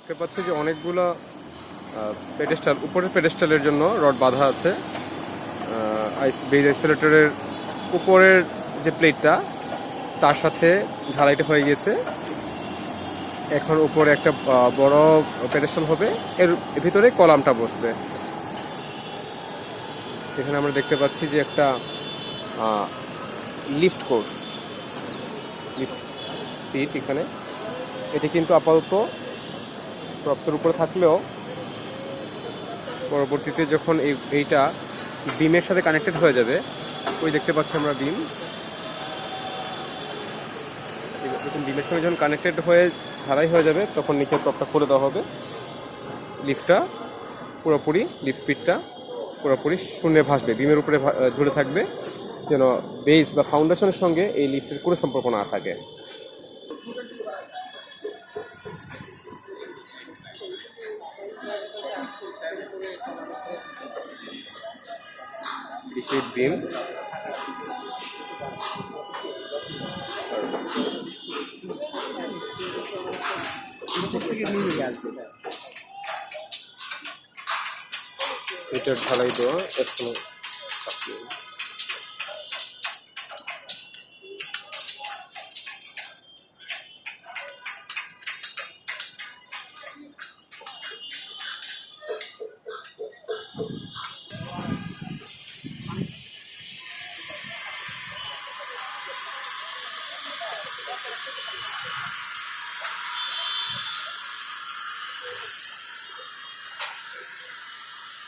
দেখতে পাচ্ছি যে অনেকগুলো পেডেস্টাল, উপরের পেডেস্টালের জন্য রড বাঁধা আছে। বেজ আইসোলেটরের উপরের যে প্লেটটা তার সাথে ঢালাইটা হয়ে গেছে। এখন উপরে একটা বড় পেডেস্টাল হবে, এর ভিতরে কলামটা বসবে। এখানে আমরা দেখতে পাচ্ছি যে একটা লিফট কোর্স, লিফট পিট এখানে। এটি কিন্তু আপাতত প্রপসের উপরে থাকলেও পরবর্তীতে যখন এইটা বিমের সাথে কানেক্টেড হয়ে যাবে, ওই দেখতে পাচ্ছি আমরা বিম, যখন বিমের সঙ্গে যখন কানেক্টেড হয়ে ঢালাই হয়ে যাবে তখন নিচের টপটা খুলে দেওয়া হবে। লিফটটা পুরোপুরি, লিফট পিটটা পুরোপুরি শূন্যে ভাসবে, বিমের উপরে ঝুলে থাকবে, যেন বেস বা ফাউন্ডেশনের সঙ্গে এই লিফটের কোনো সম্পর্ক না থাকে। বিম এটার ঢালাই দেওয়া এখনো